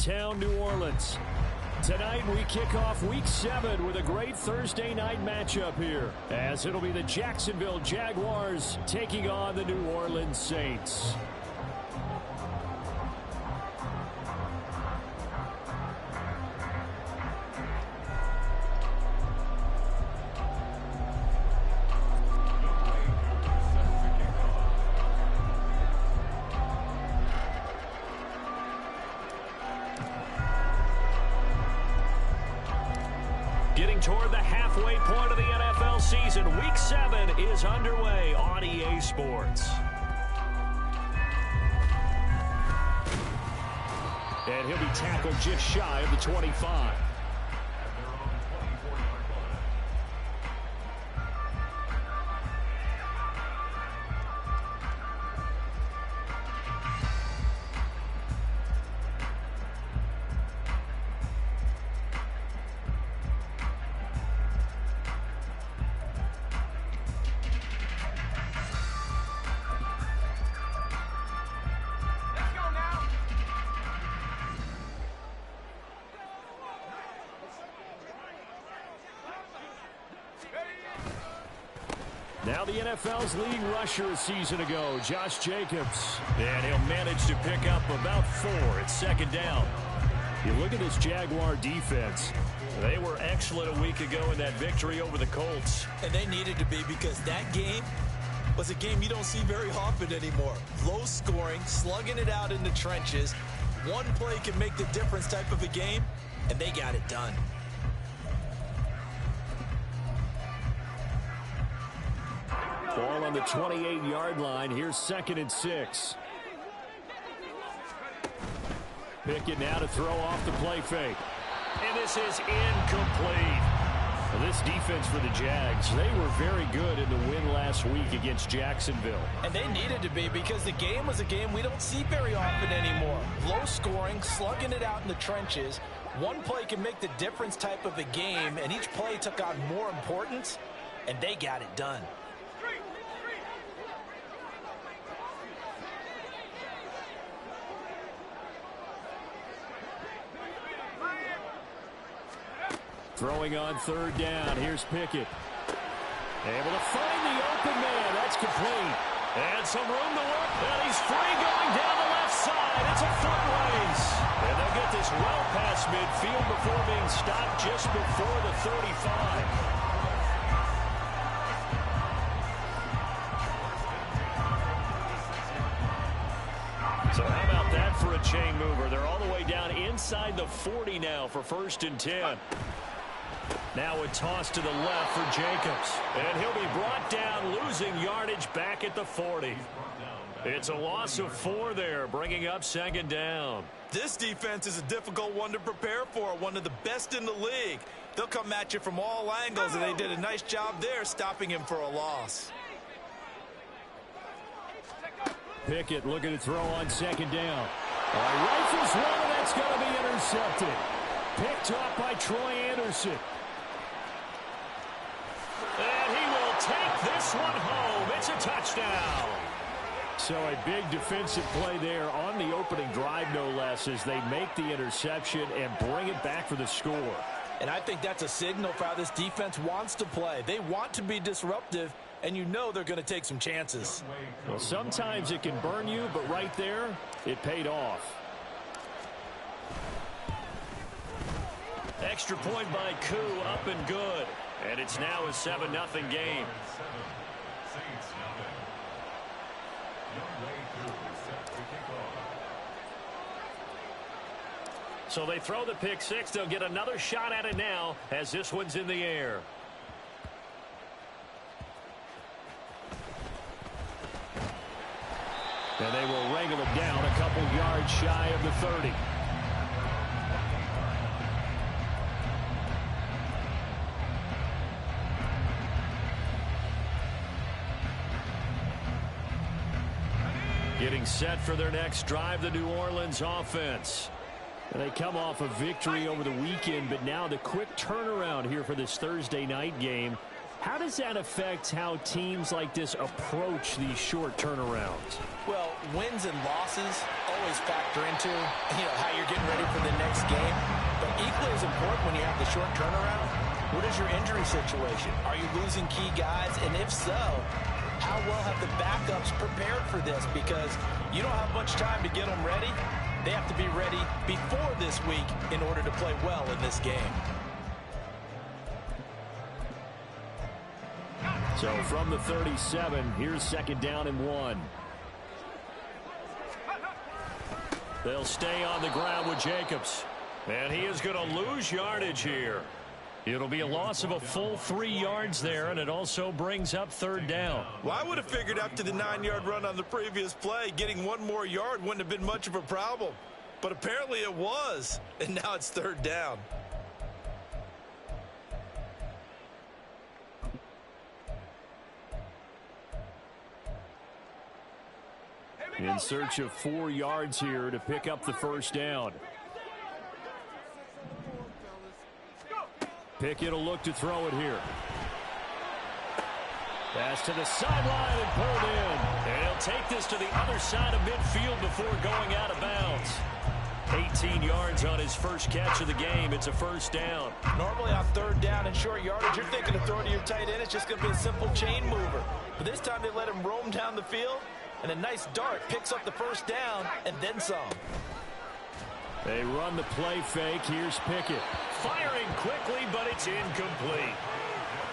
downtown New Orleans. Tonight we kick off Week 7 with a great Thursday night matchup here, as it'll be the Jacksonville Jaguars taking on the New Orleans Saints. Getting toward the halfway point of the NFL season, Week 7 is underway on EA Sports. And he'll be tackled just shy of the 25. Now the NFL's leading rusher a season ago, Josh Jacobs. And he'll manage to pick up about 4 at second down. You look at this Jaguar defense. They were excellent a week ago in that victory over the Colts. And they needed to be, because that game was a game you don't see very often anymore. Low scoring, slugging it out in the trenches. One play can make the difference type of a game, and they got it done. Ball on the 28-yard line. Here's 2nd and 6. Pickett now to throw off the play fake. And this is incomplete. Well, this defense for the Jags, they were very good in the win last week against Jacksonville. And they needed to be, because the game was a game we don't see very often anymore. Low scoring, slugging it out in the trenches. One play can make the difference type of a game, and each play took on more importance, and they got it done. Throwing on 3rd down. Here's Pickett. Able to find the open man. That's complete. And some room to work. And he's free going down the left side. It's a foot race. And they'll get this well past midfield before being stopped just before the 35. So how about that for a chain mover? They're all the way down inside the 40 now for 1st and 10. Now a toss to the left for Jacobs. And he'll be brought down, losing yardage back at the 40. It's a loss of 4 there, bringing up 2nd down. This defense is a difficult one to prepare for, one of the best in the league. They'll come at you from all angles, and they did a nice job there stopping him for a loss. Pickett looking to throw on 2nd down. Rifles one, and that's going to be intercepted. Picked up by Troy Anderson. And he will take this one home. It's a touchdown. So a big defensive play there on the opening drive, no less, as they make the interception and bring it back for the score. And I think that's a signal for how this defense wants to play. They want to be disruptive, and you know they're going to take some chances. Well, sometimes it can burn you, but right there, it paid off. Extra point by Koo, up and good. And it's now a 7-0 game. So they throw the pick 6. They'll get another shot at it now as this one's in the air. And they will wrangle it down a couple yards shy of the 30. Getting set for their next drive, the New Orleans offense. And they come off a victory over the weekend, but now the quick turnaround here for this Thursday night game. How does that affect how teams like this approach these short turnarounds? Well, wins and losses always factor into how you're getting ready for the game. But equally as important when you have the short turnaround, what is your injury situation? Are you losing key guys? And if so, how well have the backups prepared for this? Because you don't have much time to get them ready. They have to be ready before this week in order to play well in this game. So from the 37, here's 2nd down and 1. They'll stay on the ground with Jacobs. And he is going to lose yardage here. It'll be a loss of a full 3 yards there, and it also brings up 3rd down. Well, I would have figured after the 9-yard run on the previous play, getting 1 more yard wouldn't have been much of a problem. But apparently it was, and now it's 3rd down. In search of 4 yards here to pick up the 1st down. Pickett will look to throw it here. Pass to the sideline and pulled in. And he'll take this to the other side of midfield before going out of bounds. 18 yards on his first catch of the game. It's a 1st down. Normally on 3rd down and short yardage, you're thinking of throwing to your tight end. It's just going to be a simple chain mover. But this time they let him roam down the field, and a nice dart picks up the 1st down and then some. They run the play fake. Here's Pickett. Firing quickly, but it's incomplete.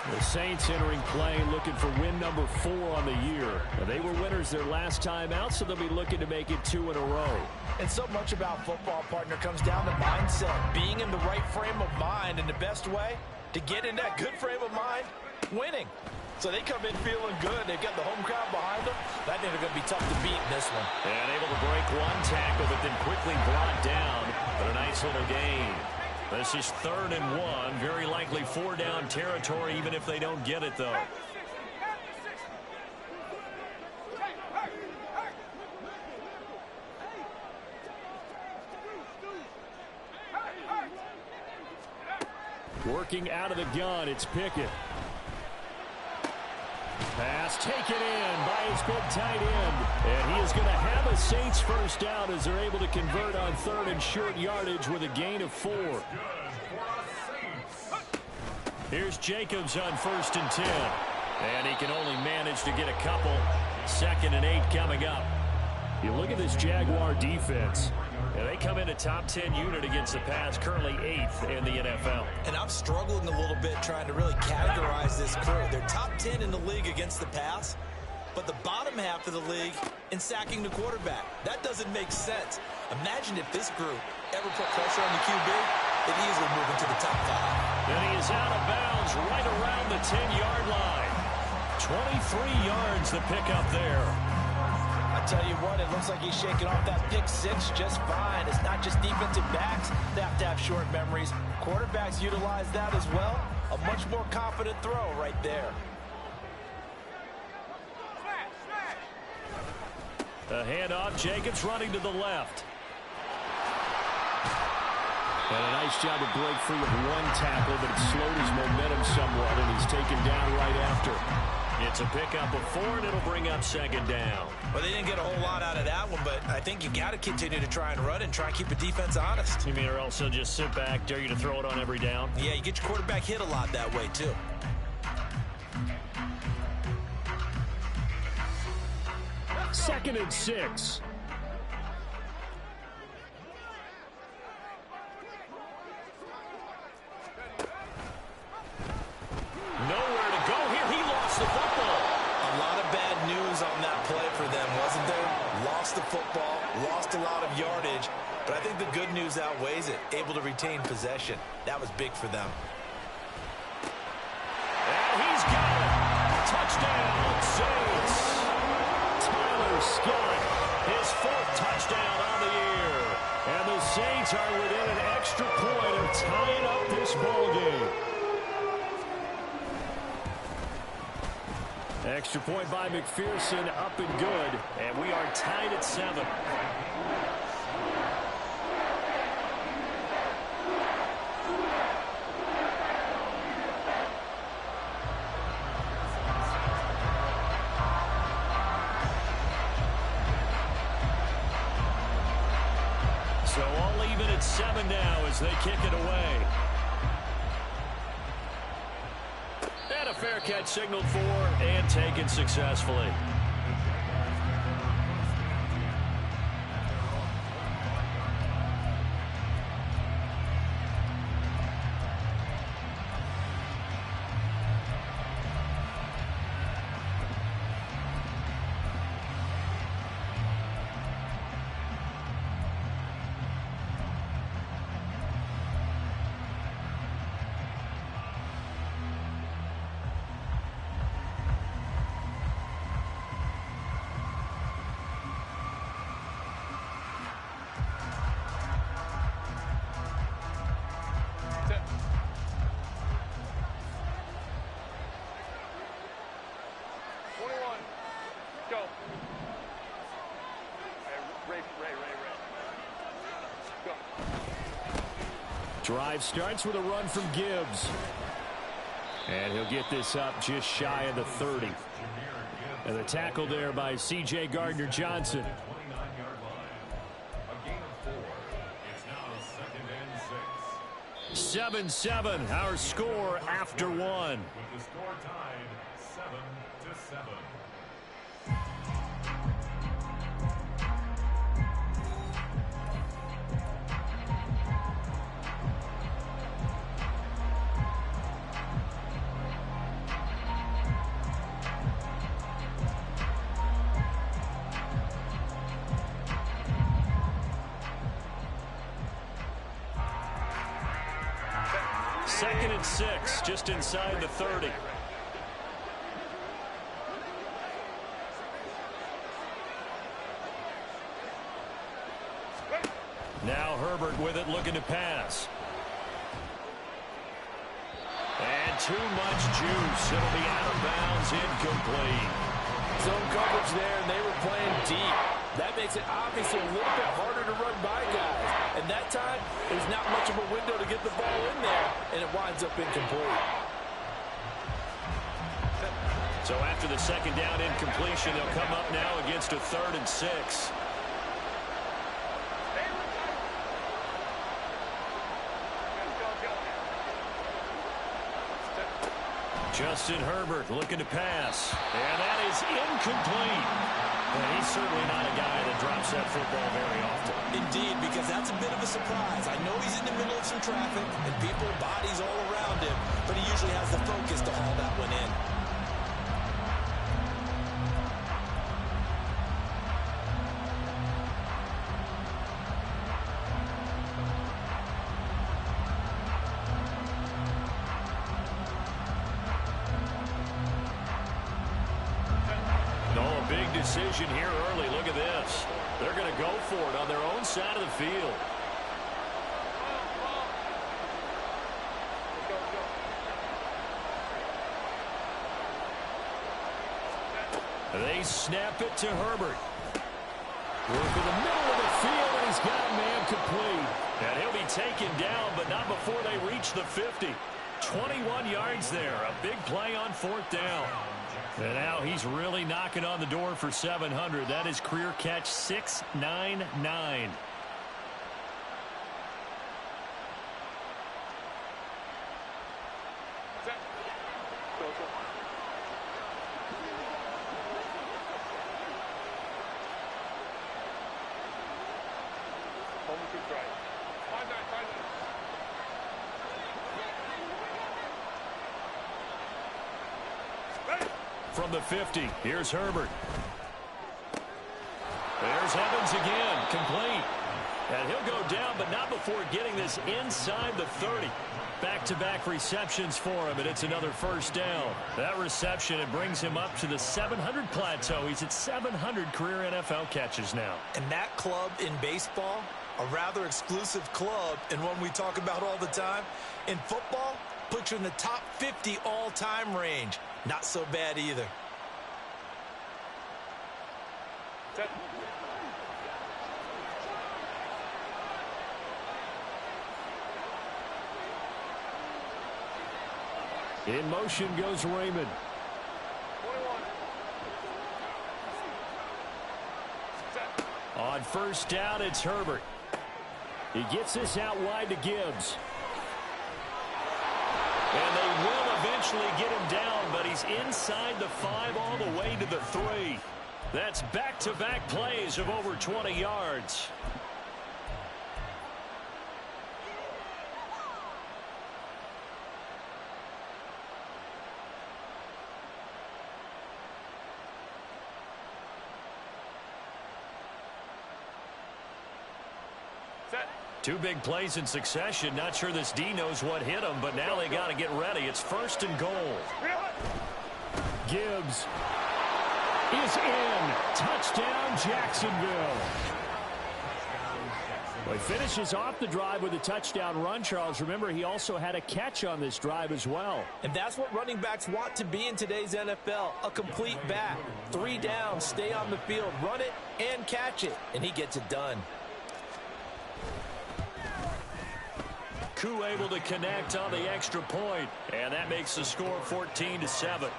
The Saints entering play looking for win number 4 on the year. Now, they were winners their last time out, so they'll be looking to make it 2 in a row. And so much about football, partner, comes down to mindset. Being in the right frame of mind, and the best way to get in that good frame of mind, winning. So they come in feeling good. They've got the home crowd behind them. I think they're going to be tough to beat in this one. And able to break 1 tackle, but then quickly brought down. But a nice little gain. This is 3rd and 1. Very likely 4-down territory, even if they don't get it, though. Working out of the gun, it's Pickett. Pass taken in by his big tight end. And he is going to have a Saints 1st down as they're able to convert on 3rd and short yardage with a gain of 4. Here's Jacobs on 1st and 10. And he can only manage to get a couple. 2nd and 8 coming up. You look at this Jaguar defense. And they come in a top 10 unit against the pass, currently 8th in the NFL. And I'm struggling a little bit trying to really categorize this crew. They're top 10 in the league against the pass, but the bottom half of the league in sacking the quarterback. That doesn't make sense. Imagine if this group ever put pressure on the QB, they'd easily move into the top 5. And he is out of bounds right around the 10-yard line. 23 yards the pickup there. I tell you what, it looks like he's shaking off that pick 6 just fine. It's not just defensive backs that have to have short memories. Quarterbacks utilize that as well. A much more confident throw right there. A handoff, Jacobs running to the left. And a nice job to break free of 1 tackle, but it slowed his momentum somewhat, and he's taken down right after. It's a pickup of 4, and it'll bring up 2nd down. Well, they didn't get a whole lot out of that one, but I think you got to continue to try and run and try and keep the defense honest. You mean or else they'll just sit back, dare you to throw it on every down? Yeah, you get your quarterback hit a lot that way, too. Second and 6. Nowhere to go here. He lost the football. A lot of bad news on that play for them, wasn't there? Lost the football, lost a lot of yardage, but I think the good news outweighs it. Able to retain possession. That was big for them. And he's got it. Touchdown, Saints. Tyler Scott, his 4th touchdown on the year. And the Saints are within an extra point of tying up this ballgame. Extra point by McPherson, up and good. And we are tied at 7. So all even at 7 now as they kick it away. And a fair catch signaled for and taken successfully. Drive starts with a run from Gibbs. And he'll get this up just shy of the 30. And the tackle there by C.J. Gardner-Johnson. 7-7, our score after one. With the score tied 7-7. Second and 6, just inside the 30. Now Herbert with it, looking to pass. And too much juice. It'll be out of bounds, incomplete. Zone coverage there, and they were playing deep. That makes it obviously a little bit harder to run by guys. And that time, there's not much of a window to get the ball in there, and it winds up incomplete. So after the second down incompletion, they'll come up now against a 3rd and 6. Justin Herbert looking to pass. And that is incomplete. And he's certainly not a guy that drops that football very often. Indeed, because that's a bit of a surprise. I know he's in the middle of some traffic and people, bodies all around him, but he usually has the focus to haul that one in. Decision here early. Look at this. They're going to go for it on their own side of the field. They snap it to Herbert. Work in the middle of the field, and he's got a man complete. And he'll be taken down, but not before they reach the 50. 21 yards there. A big play on 4th down. And now he's really knocking on the door for 700. That is career catch 699. From the 50, here's Herbert. There's Evans again, complete. And he'll go down, but not before getting this inside the 30. Back-to-back receptions for him, and it's another 1st down. That reception, it brings him up to the 700 plateau. He's at 700 career NFL catches now. And that club in baseball, a rather exclusive club, and one we talk about all the time. In football, puts you in the top 50 all-time range. Not so bad either. In motion goes Raymond. On 1st down, it's Herbert. He gets this out wide to Gibbs. And they will eventually get him down, but he's inside the 5 all the way to the 3. That's back-to-back plays of over 20 yards. Two big plays in succession. Not sure this D knows what hit him, but now they got to get ready. It's 1st and goal. Gibbs is in. Touchdown, Jacksonville. Well, he finishes off the drive with a touchdown run, Charles. Remember, he also had a catch on this drive as well. And that's what running backs want to be in today's NFL, a complete back. 3 down, stay on the field, run it, and catch it. And he gets it done. Koo able to connect on the extra point, and that makes the score 14-7. 14.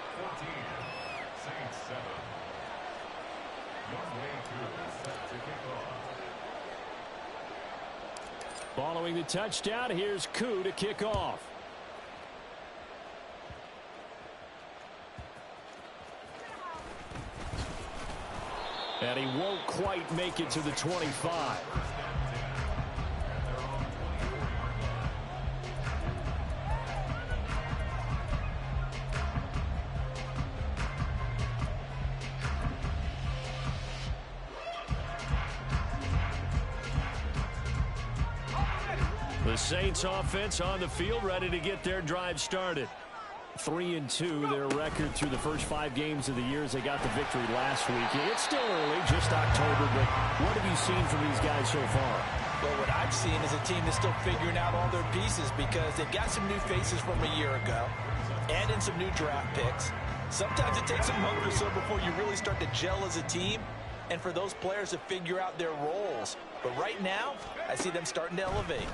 Following the touchdown, here's Koo to kick off. And he won't quite make it to the 25. The Saints offense on the field, ready to get their drive started. 3-2, their record through the first 5 games of the year as they got the victory last week. It's still early, just October, but what have you seen from these guys so far? Well, what I've seen is a team that's still figuring out all their pieces because they've got some new faces from a year ago and in some new draft picks. Sometimes it takes a month or so before you really start to gel as a team and for those players to figure out their roles. But right now, I see them starting to elevate.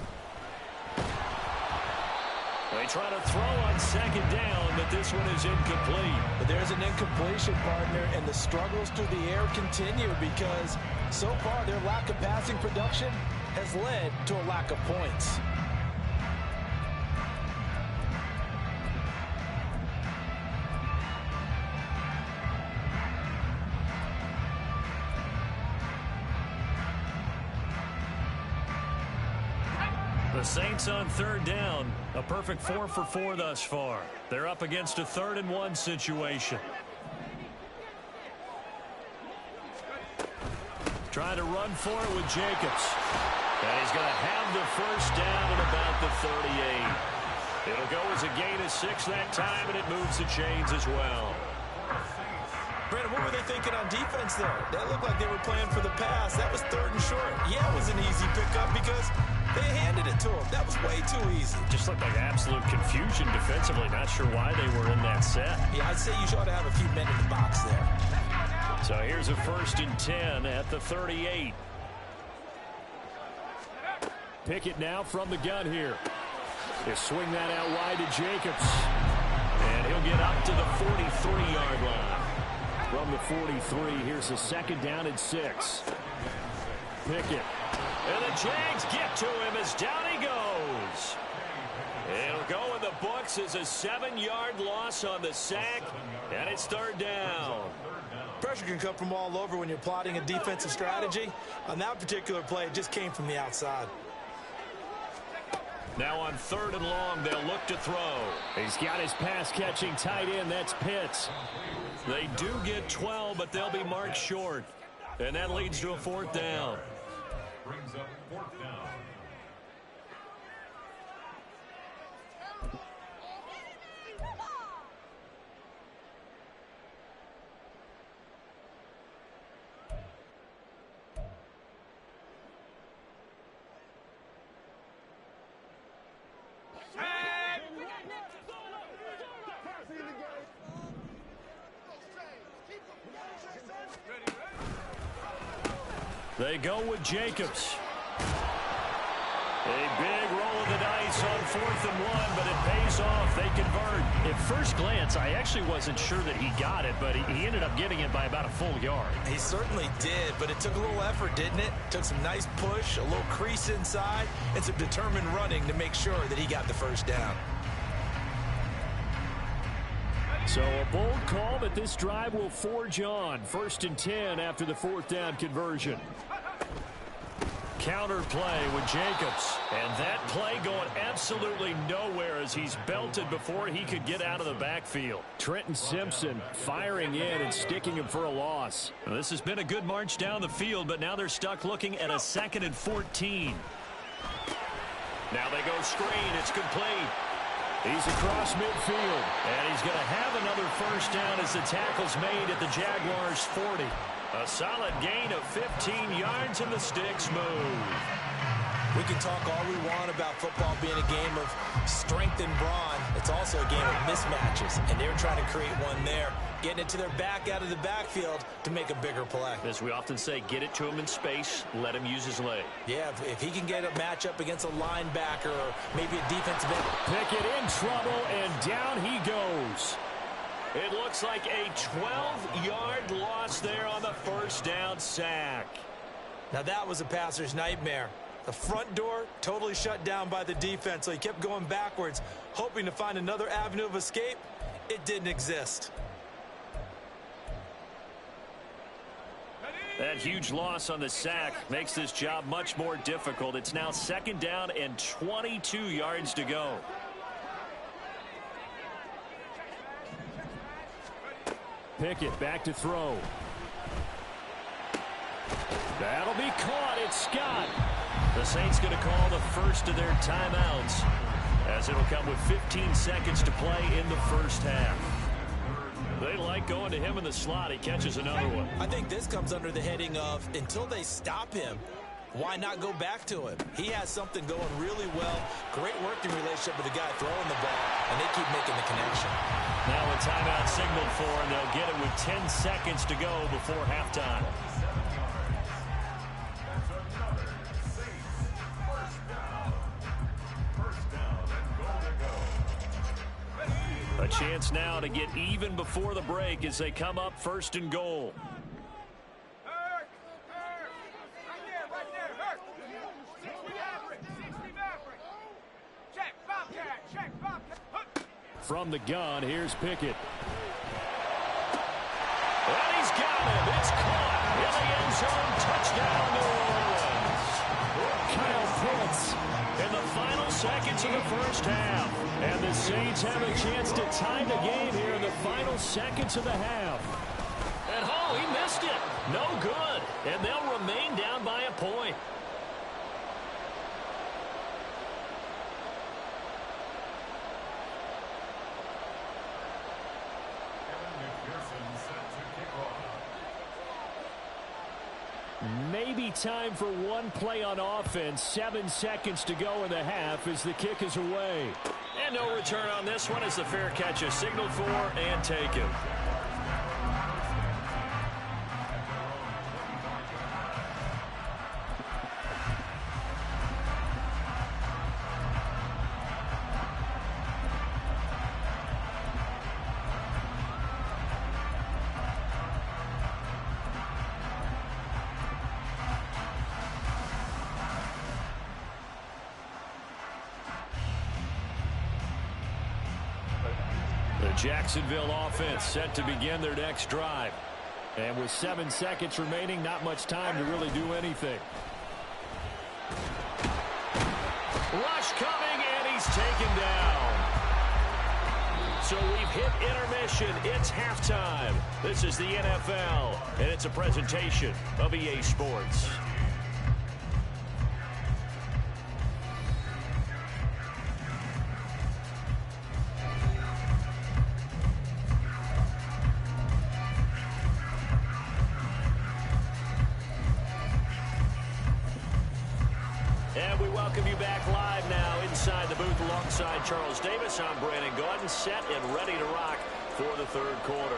They try to throw on 2nd down, but this one is incomplete. But there's an incompletion, partner, and the struggles through the air continue because so far their lack of passing production has led to a lack of points. The Saints on 3rd down. A perfect 4 for 4 thus far. They're up against a 3rd and 1 situation. Trying to run for it with Jacobs. And he's going to have the 1st down at about the 38. It'll go as a gain of 6 that time, and it moves the chains as well. Brandon, what were they thinking on defense there? That looked like they were playing for the pass. That was 3rd and short. Yeah, it was an easy pickup because they handed it to him. That was way too easy. Just looked like absolute confusion defensively. Not sure why they were in that set. Yeah, I'd say you ought to have a few men in the box there. So here's a 1st and 10 at the 38. Pickett now from the gun here. They swing that out wide to Jacobs. And he'll get up to the 43-yard line. From the 43, here's a 2nd down and 6. Pickett. And the Jags get to him as down he goes. It'll go in the books as a 7-yard loss on the sack, and it's 3rd down. Pressure can come from all over when you're plotting a defensive strategy. On that particular play, it just came from the outside. Now on 3rd and long, they'll look to throw. He's got his pass-catching tight end. That's Pitts. They do get 12, but they'll be marked short. And that leads to a 4th down. Brings up 4th down. They go with Jacobs. A big roll of the dice on 4th and 1, but it pays off. They convert. At first glance, I actually wasn't sure that he got it, but he ended up getting it by about a full yard. He certainly did, but it took a little effort, didn't it? Took some nice push, a little crease inside, and some determined running to make sure that he got the first down. So a bold call, but this drive will forge on. 1st and 10 after the 4th down conversion. Counter play with Jacobs. And that play going absolutely nowhere as he's belted before he could get out of the backfield. Trenton Simpson firing in and sticking him for a loss. Well, this has been a good march down the field, but now they're stuck looking at a 2nd and 14. Now they go screen. It's complete. He's across midfield, and he's going to have another first down as the tackle's made at the Jaguars' 40. A solid gain of 15 yards, and the sticks move. We can talk all we want about football being a game of strength and brawn. It's also a game of mismatches, and they're trying to create one there, getting it to their back out of the backfield to make a bigger play. As we often say, get it to him in space, let him use his leg. Yeah, if he can get a matchup against a linebacker or maybe a defensive end. Pickett in trouble, and down he goes. It looks like a 12-yard loss there on the first down sack. Now that was a passer's nightmare. The front door totally shut down by the defense, so he kept going backwards, hoping to find another avenue of escape. It didn't exist. That huge loss on the sack makes this job much more difficult. It's now 2nd down and 22 yards to go. Pickett back to throw. That'll be caught. It's Scott. The Saints going to call the first of their timeouts, as it'll come with 15 seconds to play in the first half. They like going to him in the slot. He catches another one. I think this comes under the heading of, until they stop him, why not go back to him? He has something going really well. Great working relationship with the guy throwing the ball, and they keep making the connection. Now a timeout signaled for, and they'll get it with 10 seconds to go before halftime. A chance now to get even before the break as they come up 1st and goal. From the gun, here's Pickett. And he's got him. It's caught in the end zone. Touchdown, New Orleans. Kyle Pitts in the final seconds of the first half. And the Saints have a chance to tie the game here in the final seconds of the half. And oh, he missed it. No good. And they'll remain down by a point. Maybe time for one play on offense. 7 seconds to go in the half as the kick is away. And no return on this one as the fair catch is signaled for and taken. Jacksonville offense set to begin their next drive. And with 7 seconds remaining, not much time to really do anything. Rush coming, and he's taken down. So we've hit intermission. It's halftime. This is the NFL, and it's a presentation of EA Sports. And we welcome you back live now inside the booth alongside Charles Davis. I'm Brandon Gaudin, set and ready to rock for the third quarter.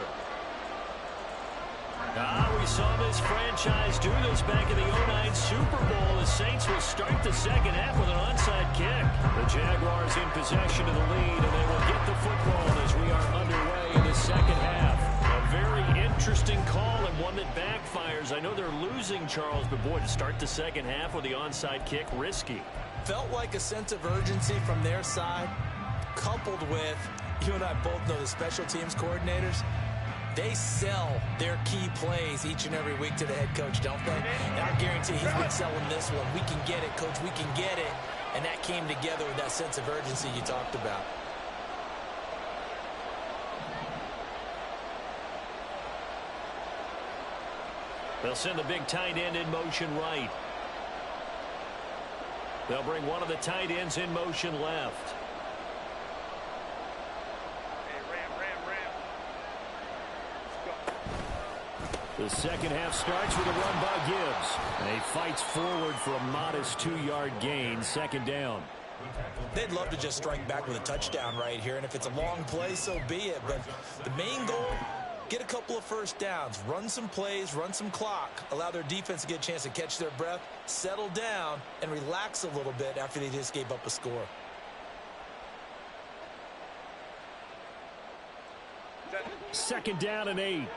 We saw this franchise do this back in the 2009 Super Bowl. The Saints will start the second half with an onside kick. The Jaguars in possession of the lead, and they will get the football as we are underway in the second half. A very interesting call and one that backfires. I know they're losing, Charles, but boy, to start the second half with the onside kick, risky. Felt like a sense of urgency from their side, coupled with, you and I both know the special teams coordinators, they sell their key plays each and every week to the head coach, don't they? And I guarantee he's been selling this one. We can get it, coach, we can get it. And that came together with that sense of urgency you talked about. They'll send the big tight end in motion right. They'll bring one of the tight ends in motion left. The second half starts with a run by Gibbs. And he fights forward for a modest 2-yard gain, second down. They'd love to just strike back with a touchdown right here, and if it's a long play, so be it. But the main goal, get a couple of first downs, run some plays, run some clock, allow their defense to get a chance to catch their breath, settle down, and relax a little bit after they just gave up a score. Second down and 8.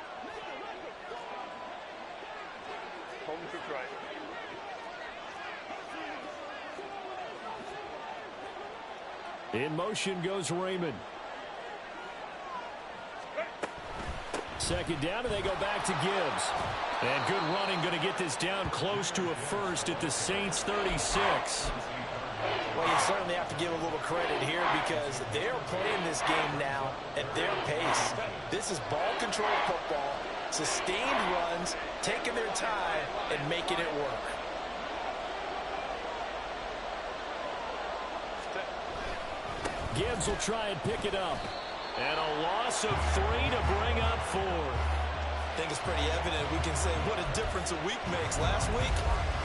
In motion goes Raymond. Second down, and they go back to Gibbs. And good running, going to get this down close to a first at the Saints 36. Well, you certainly have to give a little credit here because they're playing this game now at their pace. This is ball control football, sustained runs, taking their time, and making it work. Gibbs will try and pick it up. And a loss of 3 to bring up 4. I think it's pretty evident. We can say what a difference a week makes. Last week,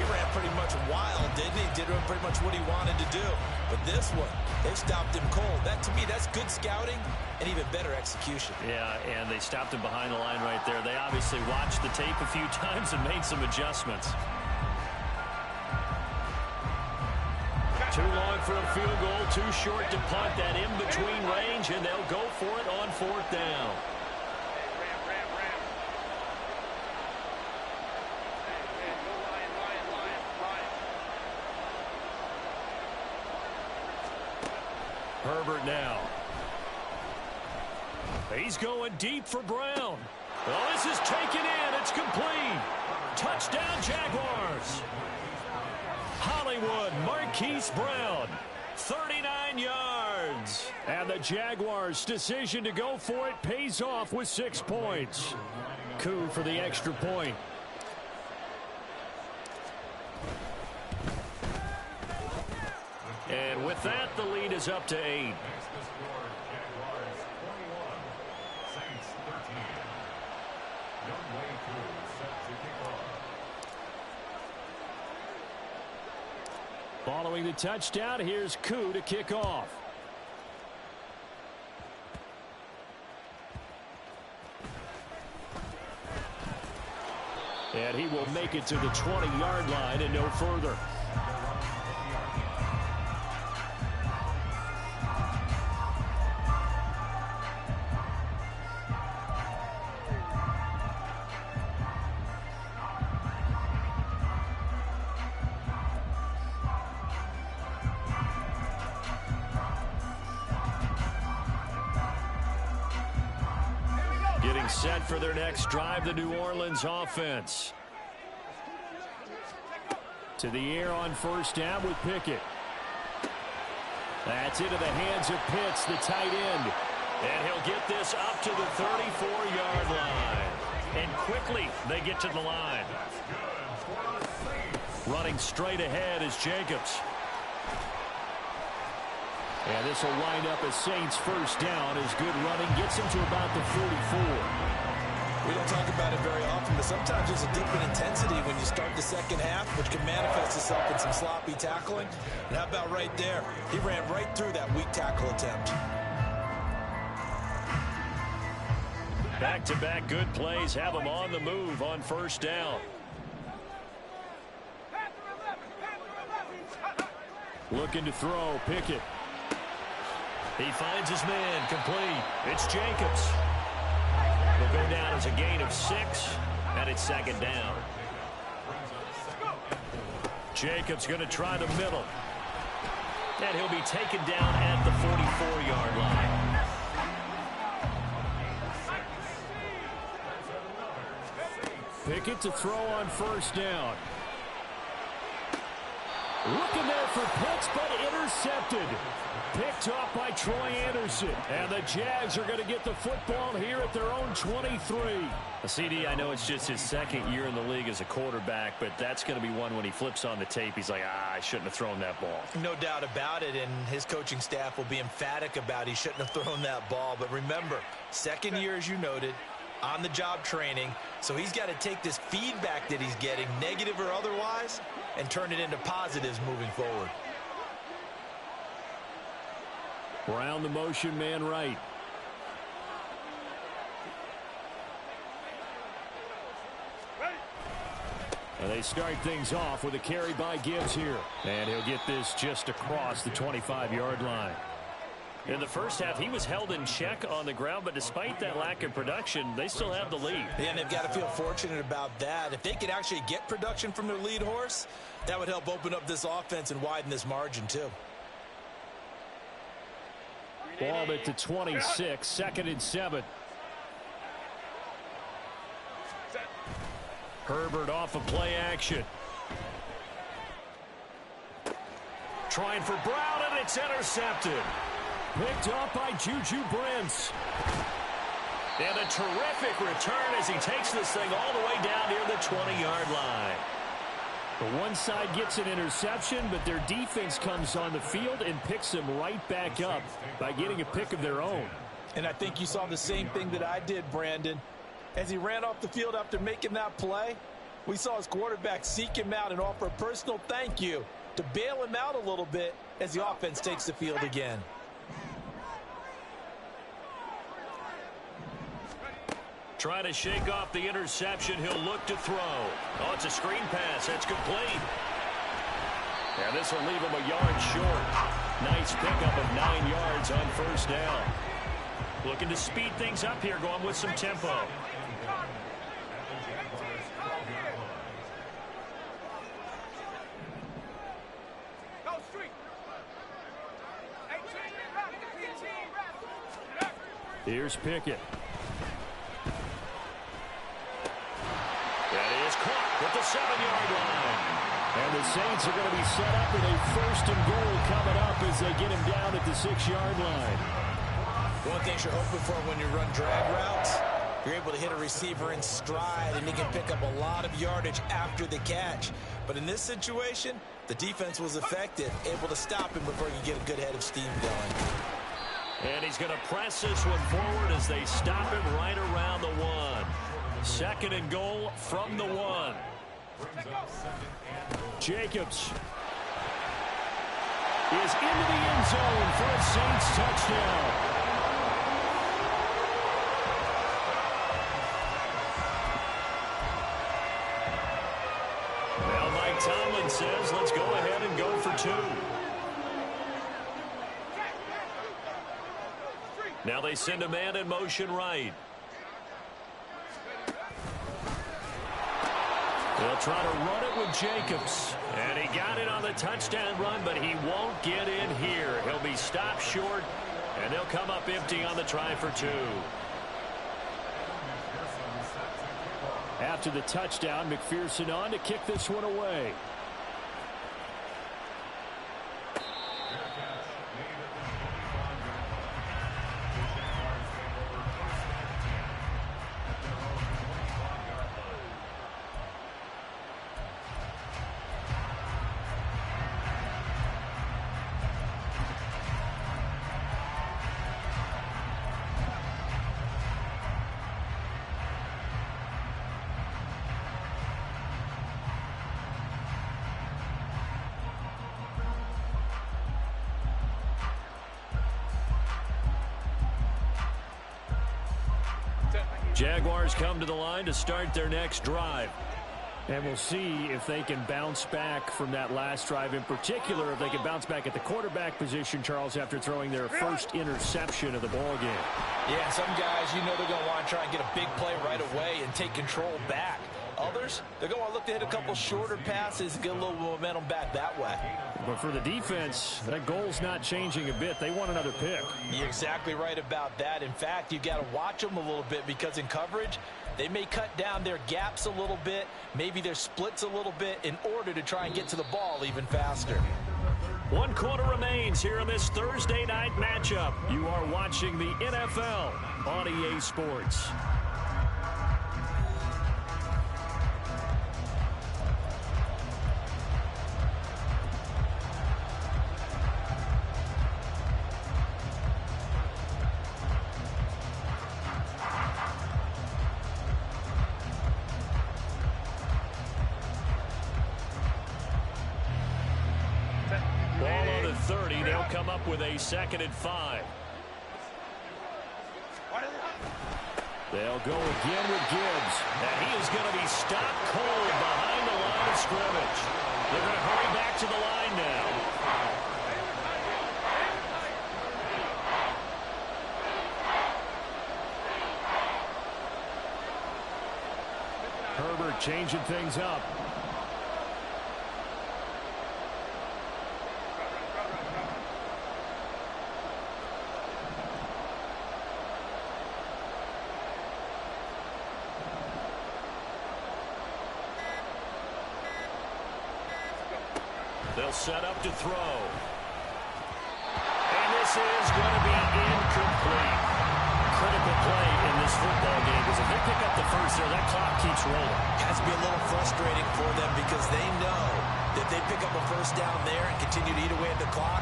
he ran pretty much wild, didn't he? Did pretty much what he wanted to do. But this one, they've stopped him cold. That, to me, that's good scouting and even better execution. Yeah, and they stopped him behind the line right there. They obviously watched the tape a few times and made some adjustments. Too long for a field goal, too short to punt. That in-between range, and they'll go for it on 4th down. Herbert now. He's going deep for Brown. Well, this is taken in. It's complete. Touchdown, Jaguars. Hollywood Marquise Brown, 39 yards. And the Jaguars' decision to go for it pays off with 6 points. Coup for the extra point. And with that, the lead is up to 8. Following the touchdown, here's Koo to kick off. And he will make it to the 20-yard line and no further. Set for their next drive, the New Orleans offense. To the air on 1st down with Pickett. That's into the hands of Pitts, the tight end. And he'll get this up to the 34-yard line. And quickly they get to the line. Running straight ahead is Jacobs. And this will wind up as Saints 1st down as good running gets him to about the 44. We don't talk about it very often, but sometimes there's a dip in intensity when you start the second half, which can manifest itself in some sloppy tackling. And how about right there? He ran right through that weak tackle attempt. Back-to-back good plays have him on the move on first down. Looking to throw, Pickett. He finds his man, complete. It's Jacobs. Will go down as a gain of 6, and it's second down. Jacobs going to try the middle. And he'll be taken down at the 44-yard line. Pickett to throw on first down. Looking there for Pitts, but intercepted. Picked off by Troy Anderson. And the Jags are going to get the football here at their own 23. CD, I know it's just his second year in the league as a quarterback, but that's going to be one when he flips on the tape. He's like, I shouldn't have thrown that ball. No doubt about it, and his coaching staff will be emphatic about he shouldn't have thrown that ball. But remember, second year, as you noted, on-the-job training, so he's got to take this feedback that he's getting, negative or otherwise, and turn it into positives moving forward. Brown the motion man right. And they start things off with a carry by Gibbs here. And he'll get this just across the 25-yard line. In the first half, he was held in check on the ground, but despite that lack of production, they still have the lead. Yeah, and they've got to feel fortunate about that. If they could actually get production from their lead horse, that would help open up this offense and widen this margin, too. Ball at the 26, 2nd and 7. Herbert off of play action. Trying for Brown, and it's intercepted. Picked up by Juju Brents. And a terrific return as he takes this thing all the way down near the 20-yard line. The one side gets an interception, but their defense comes on the field and picks them right back up by getting a pick of their own. And I think you saw the same thing that I did, Brandon. As he ran off the field after making that play, we saw his quarterback seek him out and offer a personal thank you to bail him out a little bit as the offense takes the field again. Trying to shake off the interception. He'll look to throw. Oh, it's a screen pass. That's complete. And this will leave him a yard short. Nice pickup of 9 yards on first down. Looking to speed things up here, going with some tempo. Here's Pickett. That is caught at the 7-yard line. And the Saints are going to be set up with a 1st and goal coming up as they get him down at the 6-yard line. One thing you're hoping for when you run drag routes, you're able to hit a receiver in stride, and he can pick up a lot of yardage after the catch. But in this situation, the defense was effective, able to stop him before he could get a good head of steam going. And he's going to press this one forward as they stop him right around the 1. 2nd and goal from the 1. Jacobs is into the end zone for a Saints touchdown. Well, Mike Tomlin says, let's go ahead and go for 2. Now they send a man in motion right. They'll try to run it with Jacobs. And he got it on the touchdown run, but he won't get in here. He'll be stopped short, and they'll come up empty on the try for 2. After the touchdown, McPherson on to kick this one away. Jaguars come to the line to start their next drive. And we'll see if they can bounce back from that last drive, in particular if they can bounce back at the quarterback position, Charles, after throwing their first interception of the ball game. Yeah, some guys, you know they're going to want to try and get a big play right away and take control back. Others, they're going to look to hit a couple shorter passes and get a little momentum back that way. But for the defense, that goal's not changing a bit. They want another pick. You're exactly right about that. In fact, you've got to watch them a little bit because in coverage, they may cut down their gaps a little bit, maybe their splits a little bit in order to try and get to the ball even faster. 1 quarter remains here in this Thursday night matchup. You are watching the NFL on EA Sports. With a 2nd and 5. They'll go again with Gibbs. And he is going to be stopped cold behind the line of scrimmage. They're going to hurry back to the line now. Herbert changing things up. They'll set up to throw. And this is going to be incomplete. Critical play in this football game because if they pick up the first there, that clock keeps rolling. Has to be a little frustrating for them because they know that they pick up a first down there and continue to eat away at the clock,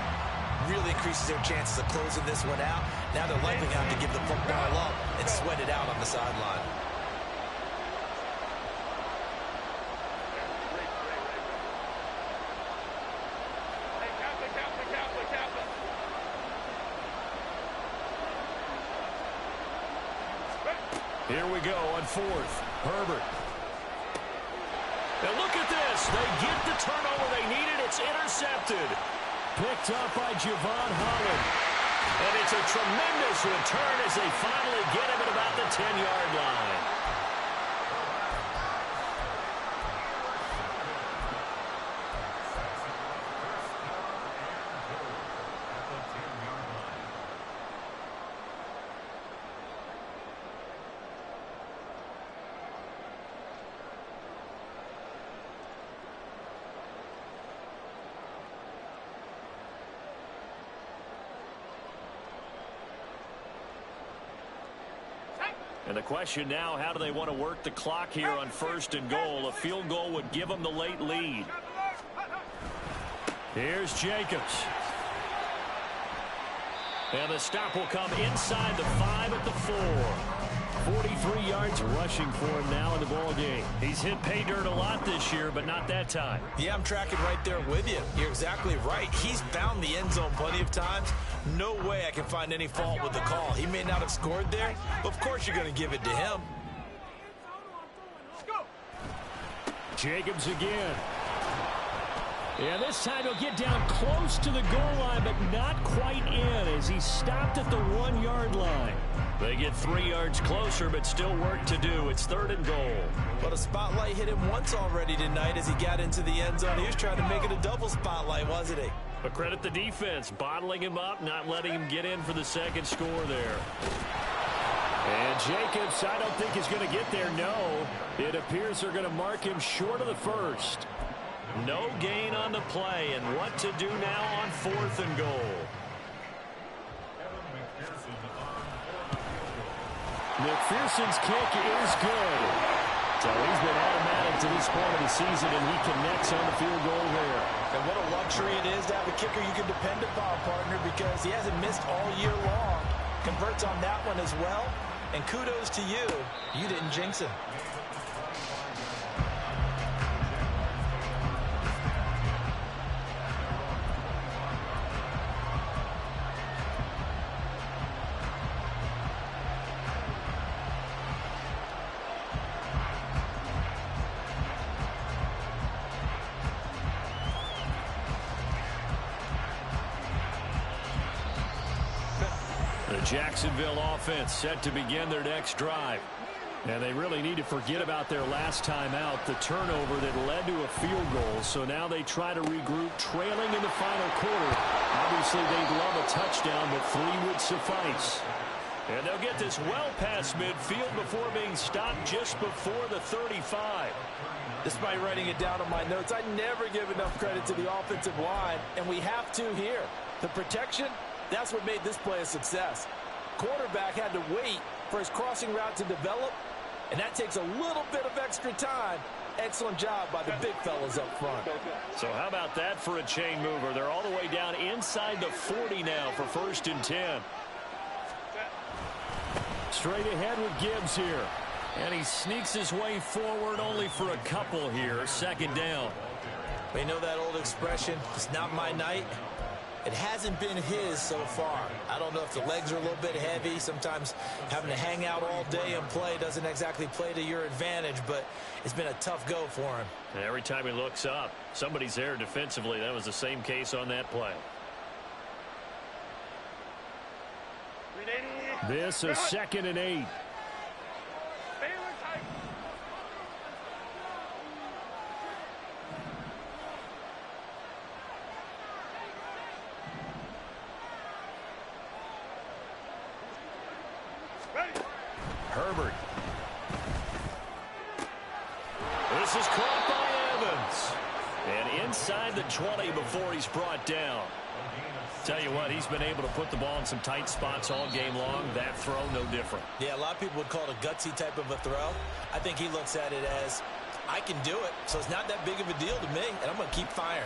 really increases their chances of closing this one out. Now they're likely going to have to give the football up and sweat it out on the sideline. Here we go on 4th. Herbert. And look at this. They get the turnover they needed. It's intercepted. Picked up by Javon Holland. And it's a tremendous return as they finally get him at about the 10-yard line. And the question now, how do they want to work the clock here on 1st and goal? A field goal would give them the late lead. Here's Jacobs. And the stop will come inside the 5 at the 4. 43 yards rushing for him now in the ball game. He's hit pay dirt a lot this year, but not that time. Yeah, I'm tracking right there with you. You're exactly right. He's found the end zone plenty of times. No way I can find any fault with the call. He may not have scored there, but of course you're going to give it to him. Jacobs again. Yeah, this time he'll get down close to the goal line, but not quite in as he stopped at the 1-yard line. They get 3 yards closer, but still work to do. It's 3rd and goal. But a spotlight hit him once already tonight as he got into the end zone. He was trying to make it a double spotlight, wasn't he? But credit the defense, bottling him up, not letting him get in for the 2nd score there. And Jacobs, I don't think he's going to get there, no. It appears they're going to mark him short of the 1st. No gain on the play, and what to do now on 4th and goal. McPherson's kick is good. So he's been automatic to this point of the season, and he connects on the field goal there. And what a luxury it is to have a kicker you can depend upon, partner, because he hasn't missed all year long. Converts on that one as well. And kudos to you. You didn't jinx him. The Jacksonville offense set to begin their next drive. And they really need to forget about their last time out, the turnover that led to a field goal. So now they try to regroup, trailing in the final quarter. Obviously, they'd love a touchdown, but 3 would suffice. And they'll get this well past midfield before being stopped just before the 35. Despite writing it down on my notes, I never give enough credit to the offensive line, and we have to here. The protection, that's what made this play a success. Quarterback had to wait for his crossing route to develop, and that takes a little bit of extra time. Excellent job by the big fellas up front. So how about that for a chain mover? They're all the way down inside the 40 now for 1st and 10. Straight ahead with Gibbs here. And he sneaks his way forward only for a couple here. 2nd down. We know that old expression, it's not my night. It hasn't been his so far. I don't know if the legs are a little bit heavy. Sometimes having to hang out all day and play doesn't exactly play to your advantage, but it's been a tough go for him. And every time he looks up, somebody's there defensively. That was the same case on that play. This is 2nd and 8. Herbert. This is caught by Evans. And inside the 20 before he's brought down. Tell you what, he's been able to put the ball in some tight spots all game long. That throw, no different. Yeah, a lot of people would call it a gutsy type of a throw. I think he looks at it as, I can do it, so it's not that big of a deal to me, and I'm going to keep firing.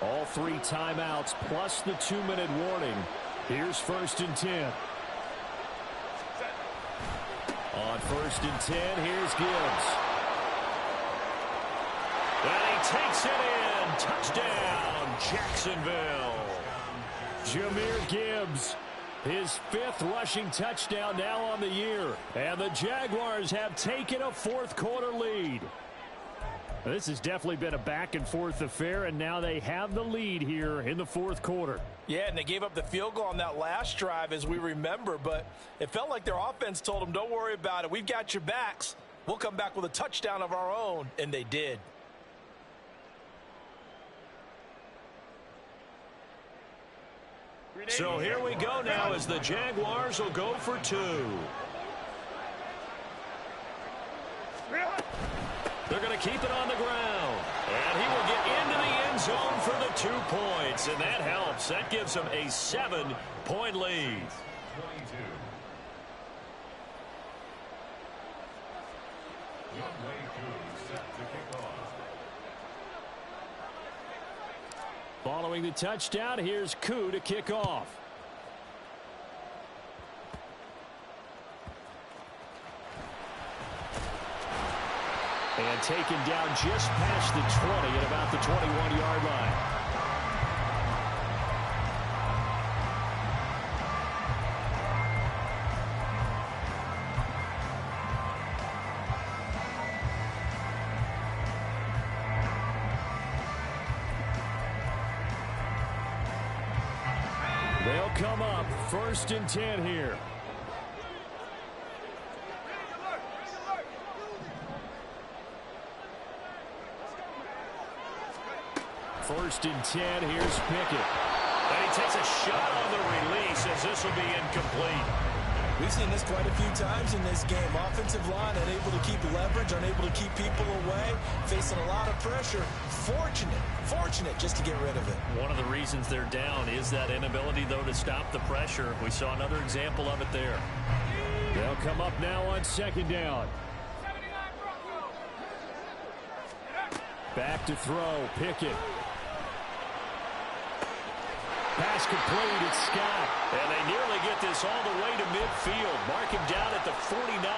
All 3 timeouts plus the 2-minute warning. Here's 1st and 10. On 1st and 10, here's Gibbs. And he takes it in. Touchdown, Jacksonville. Jahmyr Gibbs, his 5th rushing touchdown now on the year. And the Jaguars have taken a 4th quarter lead. This has definitely been a back-and-forth affair, and now they have the lead here in the 4th quarter. Yeah, and they gave up the field goal on that last drive, as we remember, but it felt like their offense told them, don't worry about it. We've got your backs. We'll come back with a touchdown of our own, and they did. So here we go now as the Jaguars will go for 2. They're going to keep it on the ground. And he will get into the end zone for the 2 points. And that helps. That gives them a 7-point lead. 22. Youngway Koo set to kick off. Following the touchdown, here's Koo to kick off. And taken down just past the 20 at about the 21-yard line. They'll come up 1st and 10 here. First and 10, here's Pickett. And he takes a shot on the release as this will be incomplete. We've seen this quite a few times in this game. Offensive line unable to keep leverage, unable to keep people away, facing a lot of pressure. Fortunate just to get rid of it. One of the reasons they're down is that inability, though, to stop the pressure. We saw another example of it there. They'll come up now on 2nd down. Back to throw, Pickett. Pass complete, it's Scott. And they nearly get this all the way to midfield. Mark him down at the 49.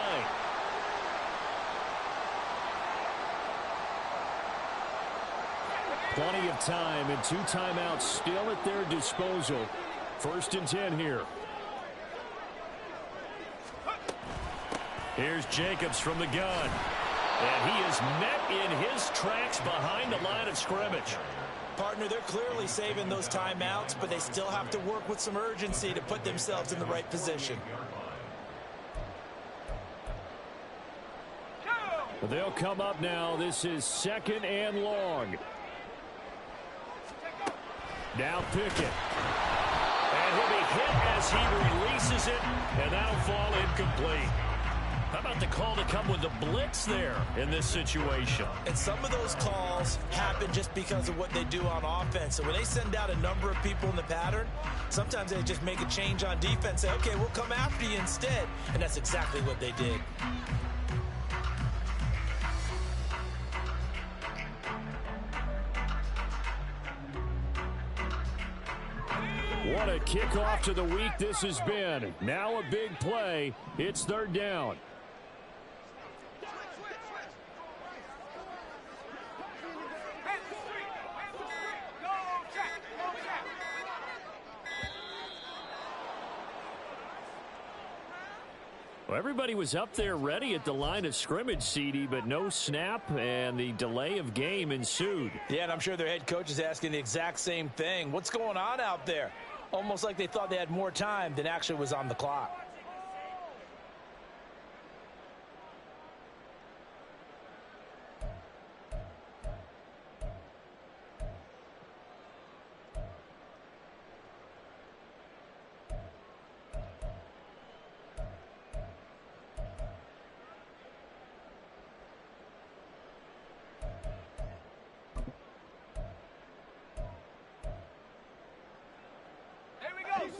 Plenty of time and 2 timeouts still at their disposal. 1st and 10 here. Here's Jacobs from the gun. And he is met in his tracks behind the line of scrimmage. Partner, they're clearly saving those timeouts, but they still have to work with some urgency to put themselves in the right position. They'll come up now. This is 2nd and long. Now Pickett. And he'll be hit as he releases it, and that'll fall incomplete. How about the call to come with the blitz there in this situation? And some of those calls happen just because of what they do on offense. So when they send out a number of people in the pattern, sometimes they just make a change on defense, say, okay, we'll come after you instead. And that's exactly what they did. What a kickoff to the week this has been. Now a big play. It's 3rd down. Well, everybody was up there ready at the line of scrimmage, CD, but no snap, and the delay of game ensued. Yeah, and I'm sure their head coach is asking the exact same thing. What's going on out there? Almost like they thought they had more time than actually was on the clock.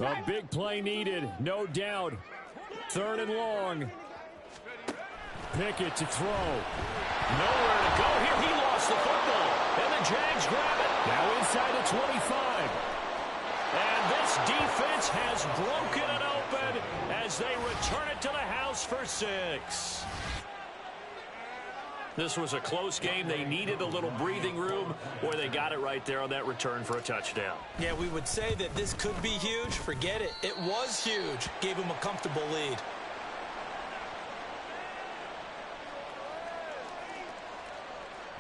A big play needed, no doubt. 3rd and long. Pickett to throw. Nowhere to go here. He lost the football. And the Jags grab it. Now inside the 25. And this defense has broken it open as they return it to the house for 6. This was a close game. They needed a little breathing room, or they got it right there on that return for a touchdown. Yeah, we would say that this could be huge. Forget it. It was huge. Gave him a comfortable lead.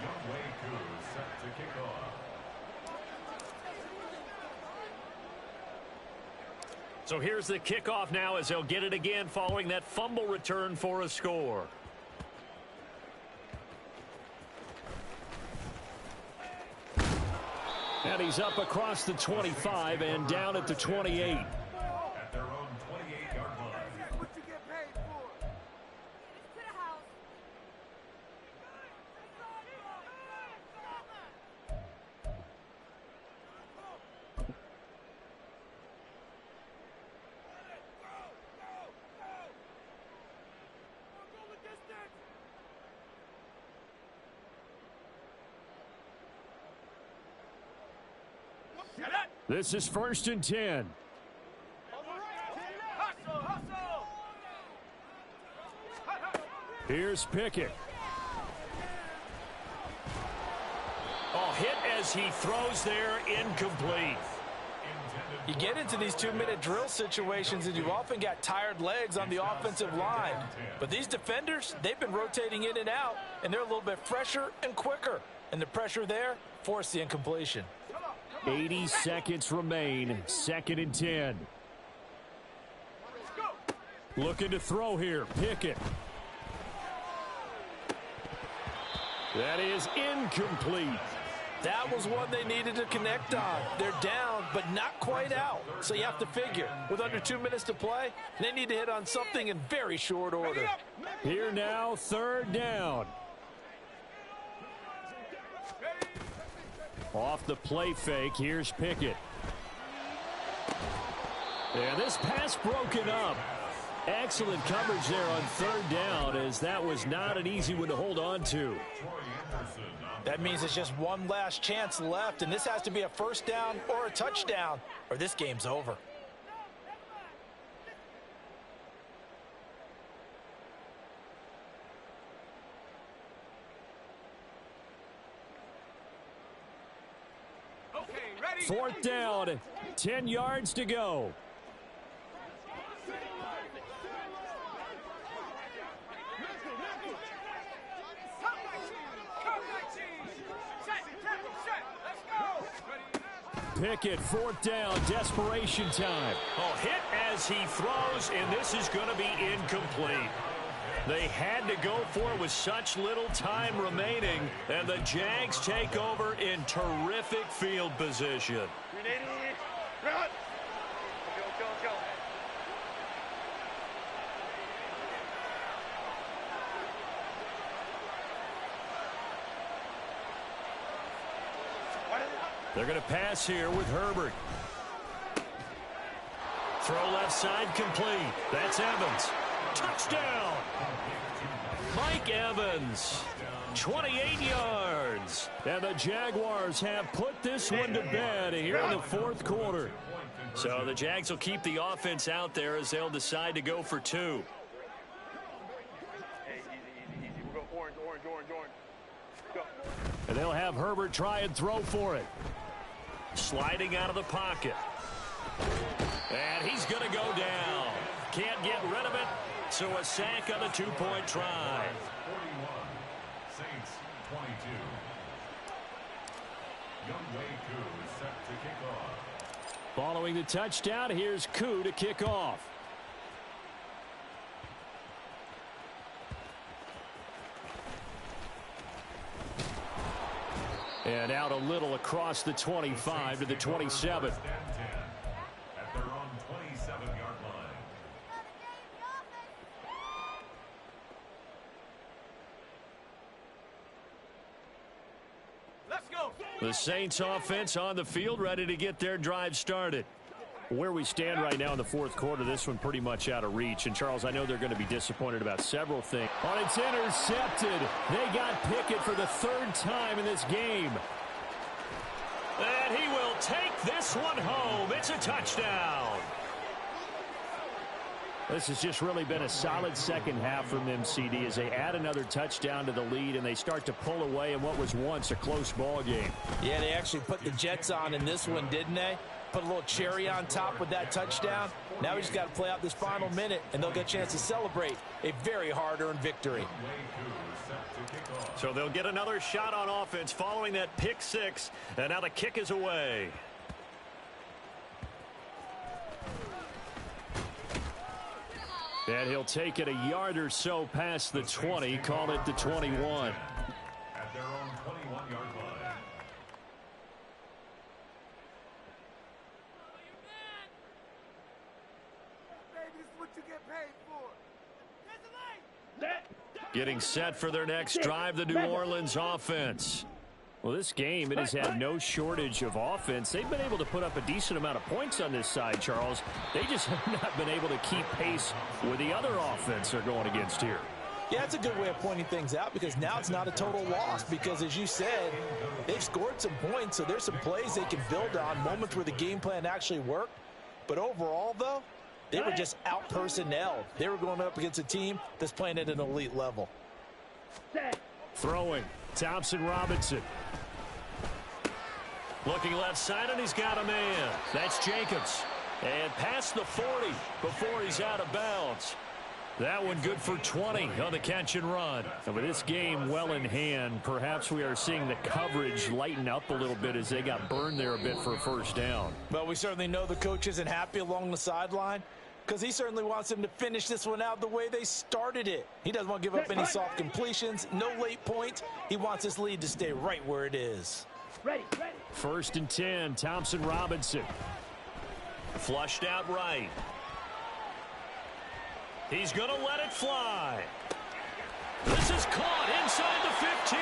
Young Wei Koo set to kick off. So here's the kickoff now as they'll get it again following that fumble return for a score. And he's up across the 25 and down at the 28. At their own 28-yard line. What you get paid for? To the house. This is 1st and 10. Here's Pickett. Oh, hit as he throws there, incomplete. You get into these 2-minute drill situations and you often got tired legs on the offensive line. But these defenders, they've been rotating in and out, and they're a little bit fresher and quicker. And the pressure there forced the incompletion. 80 seconds remain. 2nd and 10. Looking to throw here. Pickett. That is incomplete. That was one they needed to connect on. They're down, but not quite out. So you have to figure, with under 2 minutes to play, they need to hit on something in very short order. Here now, 3rd down. Off the play fake, here's Pickett. And this pass broken up. Excellent coverage there on 3rd down, as that was not an easy one to hold on to. That means it's just one last chance left, and this has to be a 1st down or a touchdown, or this game's over. Okay, ready? 4th down, 10 yards to go. Pickett, 4th down, desperation time. Oh, hit as he throws, and this is going to be incomplete. They had to go for it with such little time remaining, and the Jags take over in terrific field position. They're going to pass here with Herbert. Throw left side complete. That's Evans. Touchdown! Mike Evans, 28 yards. And the Jaguars have put this one to bed here in the 4th quarter. So the Jags will keep the offense out there as they'll decide to go for 2. We'll go orange. Go. And they'll have Herbert try and throw for it. Sliding out of the pocket. And he's going to go down. Can't get rid of it. So a sack on the 2-point try. 41, Saints 22. Younghoe Koo is set to kick off. Following the touchdown, here's Koo to kick off. And out a little across the 25 to the 27. At their own 27-yard line. Let's go. The Saints offense on the field, ready to get their drive started. Where we stand right now in the 4th quarter, this one pretty much out of reach. And, Charles, I know they're going to be disappointed about several things. But it's intercepted. They got Pickett for the 3rd time in this game. And he will take this one home. It's a touchdown. This has just really been a solid second half from them, CD, as they add another touchdown to the lead and they start to pull away in what was once a close ball game. Yeah, they actually put the Jets on in this one, didn't they? Put a little cherry on top with that touchdown. Now we just got to play out this final minute, and they'll get a chance to celebrate a very hard-earned victory. So they'll get another shot on offense following that pick 6, and now the kick is away. And he'll take it a yard or so past the 20, call it the 21. At their own 21-yard line. Baby, this is what you get paid for. Getting set for their next drive, the New Orleans offense. Well, this game, it has had no shortage of offense. They've been able to put up a decent amount of points on this side, Charles. They just have not been able to keep pace with the other offense they're going against here. Yeah, that's a good way of pointing things out because now it's not a total loss because, as you said, they've scored some points, so there's some plays they can build on, moments where the game plan actually worked. But overall, though, they were just out-personnelled. They were going up against a team that's playing at an elite level. Throwing, Thompson Robinson. Looking left side, and he's got a man. That's Jacobs. And past the 40 before he's out of bounds. That one good for 20 on the catch and run. And with this game well in hand, perhaps we are seeing the coverage lighten up a little bit as they got burned there a bit for a first down. But we certainly know the coach isn't happy along the sideline because he certainly wants them to finish this one out the way they started it. He doesn't want to give up any soft completions, no late points. He wants this lead to stay right where it is. Ready. 1st and 10, Thompson Robinson. Flushed out right. He's going to let it fly. This is caught inside the 15.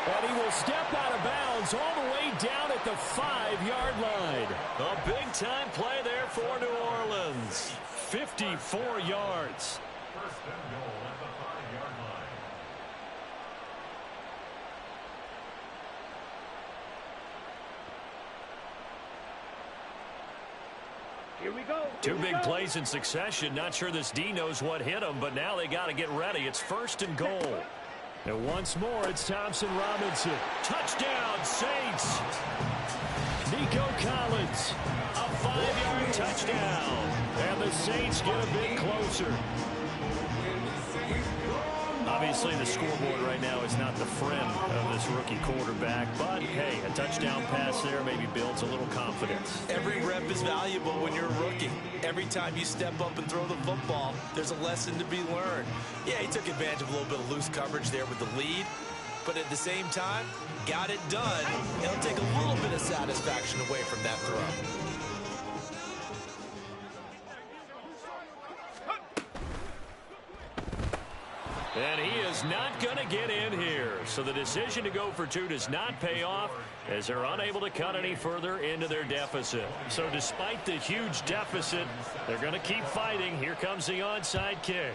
And he will step out of bounds all the way down at the 5-yard line. A big-time play there for New Orleans. 54 yards. First and goal at the 5-yard line. Here we go. Two big plays in succession. Not sure this D knows what hit him, but now they got to get ready. It's 1st and goal. And once more, it's Thompson Robinson. Touchdown, Saints. Nico Collins. A 5-yard touchdown. And the Saints get a bit closer. A Obviously, the scoreboard right now is not the friend of this rookie quarterback. But, hey, a touchdown pass there maybe builds a little confidence. Every rep is valuable when you're a rookie. Every time you step up and throw the football, there's a lesson to be learned. Yeah, he took advantage of a little bit of loose coverage there with the lead. But at the same time, got it done. It'll take a little bit of satisfaction away from that throw. And he is not going to get in here. So the decision to go for two does not pay off as they're unable to cut any further into their deficit. So despite the huge deficit, they're going to keep fighting. Here comes the onside kick.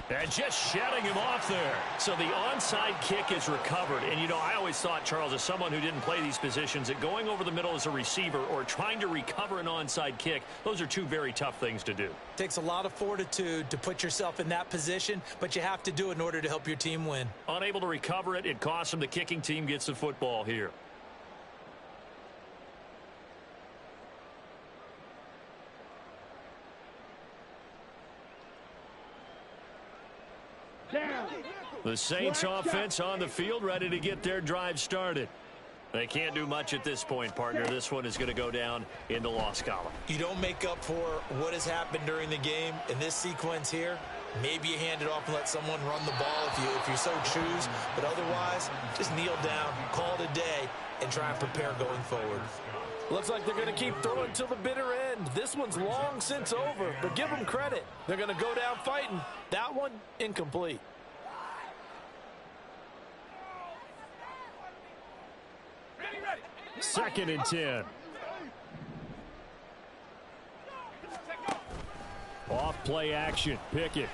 And just shutting him off there. So the onside kick is recovered. And, you know, I always thought, Charles, as someone who didn't play these positions, that going over the middle as a receiver or trying to recover an onside kick, those are two very tough things to do. Takes a lot of fortitude to put yourself in that position, but you have to do it in order to help your team win. Unable to recover it, it costs them. The kicking team gets the football here. The Saints offense on the field, ready to get their drive started. They can't do much at this point, partner. This one is going to go down in the loss column. You don't make up for what has happened during the game in this sequence here. Maybe you hand it off and let someone run the ball if you so choose. But otherwise, just kneel down, call it a day, and try and prepare going forward. Looks like they're going to keep throwing till the bitter end. This one's long since over, but give them credit. They're going to go down fighting. That one, incomplete. Second and 10. Off play action. Pickett.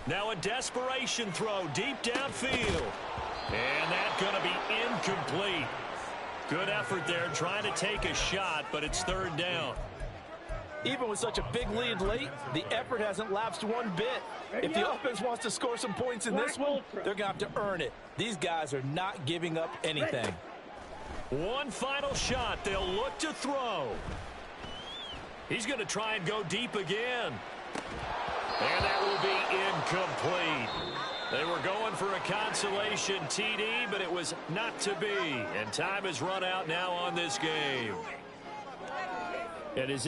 Now a desperation throw deep downfield. And that's going to be incomplete. Good effort there trying to take a shot, but it's third down. Even with such a big lead late, the effort hasn't lapsed one bit. If the offense wants to score some points in this one, they're going to have to earn it. These guys are not giving up anything. One final shot. They'll look to throw. He's going to try and go deep again. And that will be incomplete. They were going for a consolation TD, but it was not to be. And time has run out now on this game. It is